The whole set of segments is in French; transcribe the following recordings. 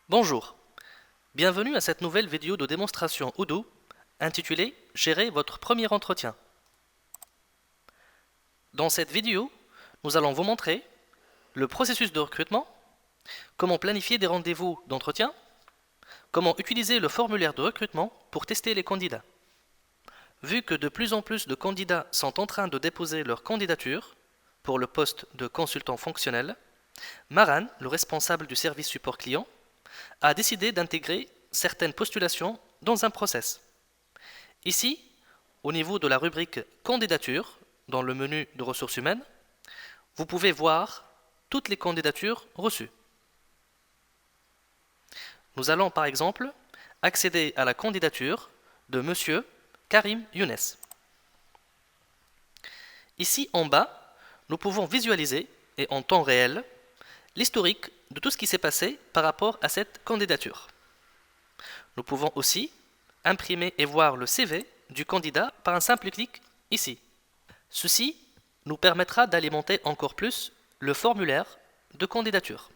Bonjour, bienvenue à cette nouvelle vidéo de démonstration Odoo intitulée Gérer votre premier entretien. Dans cette vidéo, nous allons vous montrer le processus de recrutement, comment planifier des rendez-vous d'entretien, comment utiliser le formulaire de recrutement pour tester les candidats. Vu que de plus en plus de candidats sont en train de déposer leur candidature pour le poste de consultant fonctionnel, Maran, le responsable du service support client, a décidé d'intégrer certaines postulations dans un process. Ici, au niveau de la rubrique Candidature, dans le menu de ressources humaines, vous pouvez voir toutes les candidatures reçues. Nous allons par exemple accéder à la candidature de Monsieur Karim Younes. Ici en bas, nous pouvons visualiser, et en temps réel, l'historique de tout ce qui s'est passé par rapport à cette candidature. Nous pouvons aussi imprimer et voir le CV du candidat par un simple clic ici. Ceci nous permettra d'alimenter encore plus le formulaire de candidature.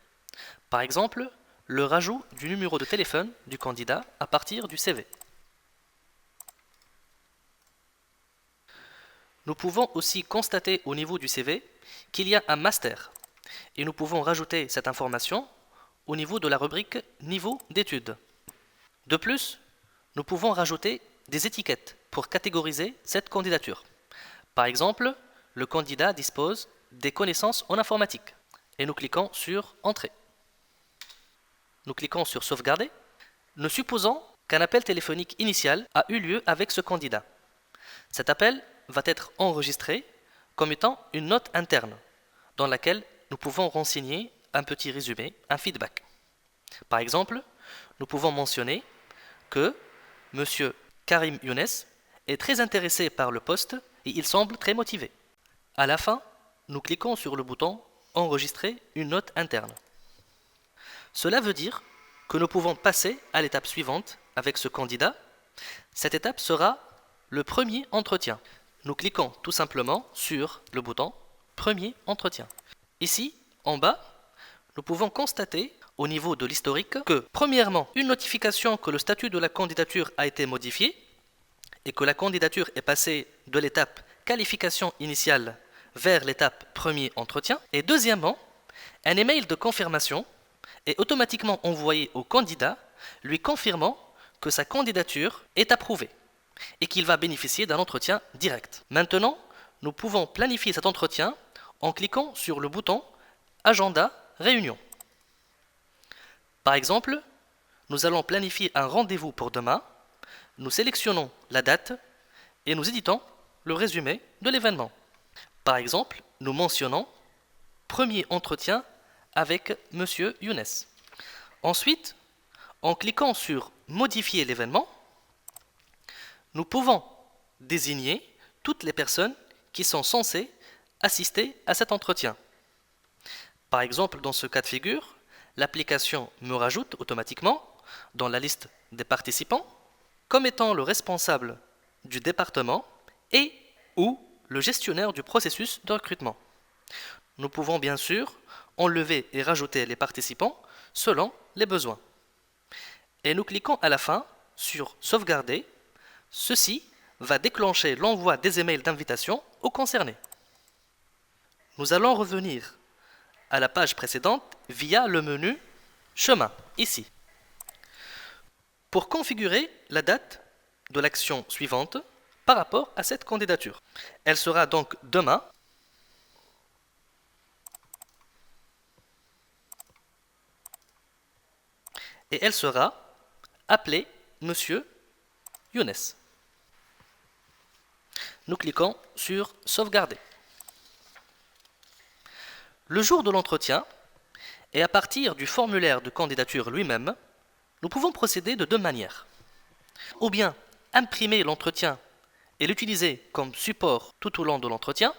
Par exemple, le rajout du numéro de téléphone du candidat à partir du CV. Nous pouvons aussi constater au niveau du CV qu'il y a un master et nous pouvons rajouter cette information au niveau de la rubrique Niveau d'études. De plus, nous pouvons rajouter des étiquettes pour catégoriser cette candidature. Par exemple, le candidat dispose des connaissances en informatique et nous cliquons sur Entrée. Nous cliquons sur Sauvegarder. Nous supposons qu'un appel téléphonique initial a eu lieu avec ce candidat. Cet appel va être enregistré comme étant une note interne dans laquelle nous pouvons renseigner un petit résumé, un feedback. Par exemple, nous pouvons mentionner que Monsieur Karim Younes est très intéressé par le poste et il semble très motivé. À la fin, nous cliquons sur le bouton Enregistrer une note interne. Cela veut dire que nous pouvons passer à l'étape suivante avec ce candidat. Cette étape sera le premier entretien. Nous cliquons tout simplement sur le bouton Premier entretien. Ici, en bas, nous pouvons constater au niveau de l'historique que, premièrement, une notification que le statut de la candidature a été modifié et que la candidature est passée de l'étape qualification initiale vers l'étape premier entretien. Et deuxièmement, un email de confirmation est automatiquement envoyé au candidat lui confirmant que sa candidature est approuvée et qu'il va bénéficier d'un entretien direct. Maintenant, nous pouvons planifier cet entretien en cliquant sur le bouton Agenda Réunion. Par exemple, nous allons planifier un rendez-vous pour demain, nous sélectionnons la date et nous éditons le résumé de l'événement. Par exemple, nous mentionnons premier entretien avec Monsieur Younes. Ensuite, en cliquant sur Modifier l'événement, nous pouvons désigner toutes les personnes qui sont censées assister à cet entretien. Par exemple, dans ce cas de figure, l'application me rajoute automatiquement dans la liste des participants comme étant le responsable du département et ou le gestionnaire du processus de recrutement. Nous pouvons bien sûr enlever et rajouter les participants selon les besoins. Et nous cliquons à la fin sur Sauvegarder. Ceci va déclencher l'envoi des emails d'invitation aux concernés. Nous allons revenir à la page précédente via le menu Chemin, ici. Pour configurer la date de l'action suivante par rapport à cette candidature. Elle sera donc demain. Et elle sera appelée Monsieur Younes. Nous cliquons sur Sauvegarder. Le jour de l'entretien, et à partir du formulaire de candidature lui-même, nous pouvons procéder de deux manières. Ou bien imprimer l'entretien et l'utiliser comme support tout au long de l'entretien,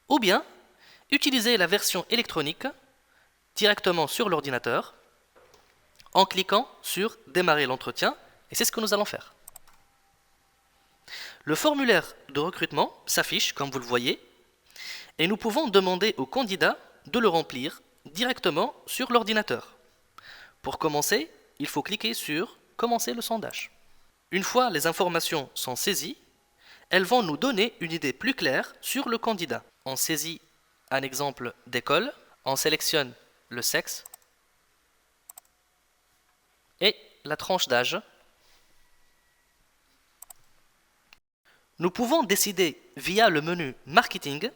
ou bien utiliser la version électronique directement sur l'ordinateur en cliquant sur Démarrer l'entretien, et c'est ce que nous allons faire. Le formulaire de recrutement s'affiche, comme vous le voyez, et nous pouvons demander au candidat de le remplir directement sur l'ordinateur. Pour commencer, il faut cliquer sur « Commencer le sondage ». Une fois les informations sont saisies, elles vont nous donner une idée plus claire sur le candidat. On saisit un exemple d'école, on sélectionne le sexe et la tranche d'âge. Nous pouvons décider via le menu Marketing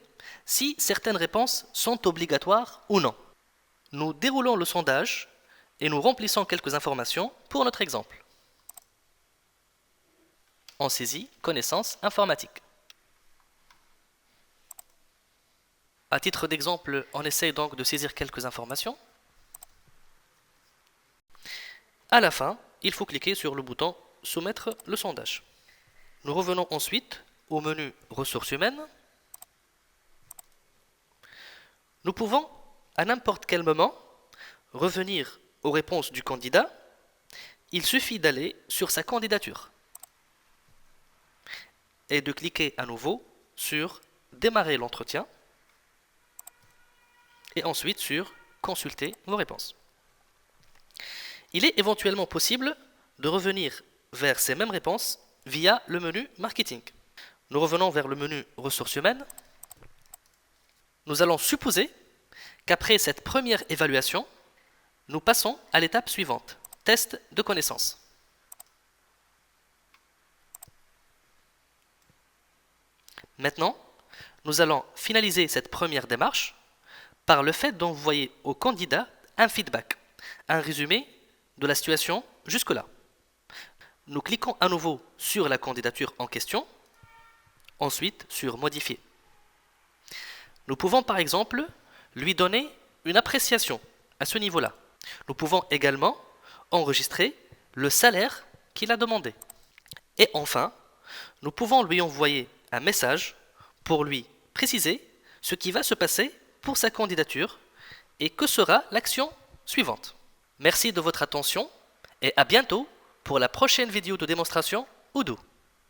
si certaines réponses sont obligatoires ou non. Nous déroulons le sondage et nous remplissons quelques informations pour notre exemple. On saisit connaissances informatiques. À titre d'exemple, on essaie donc de saisir quelques informations. À la fin, il faut cliquer sur le bouton « Soumettre le sondage ». Nous revenons ensuite au menu « Ressources humaines ». Nous pouvons, à n'importe quel moment, revenir aux réponses du candidat. Il suffit d'aller sur sa candidature et de cliquer à nouveau sur « Démarrer l'entretien » et ensuite sur « Consulter vos réponses ». Il est éventuellement possible de revenir vers ces mêmes réponses via le menu Marketing. Nous revenons vers le menu Ressources humaines. Nous allons supposer qu'après cette première évaluation, nous passons à l'étape suivante, test de connaissances. Maintenant, nous allons finaliser cette première démarche par le fait d'envoyer au candidat un feedback, un résumé de la situation jusque-là. Nous cliquons à nouveau sur la candidature en question, ensuite sur Modifier. Nous pouvons par exemple lui donner une appréciation à ce niveau-là. Nous pouvons également enregistrer le salaire qu'il a demandé. Et enfin, nous pouvons lui envoyer un message pour lui préciser ce qui va se passer pour sa candidature et que sera l'action suivante. Merci de votre attention et à bientôt pour la prochaine vidéo de démonstration Odoo.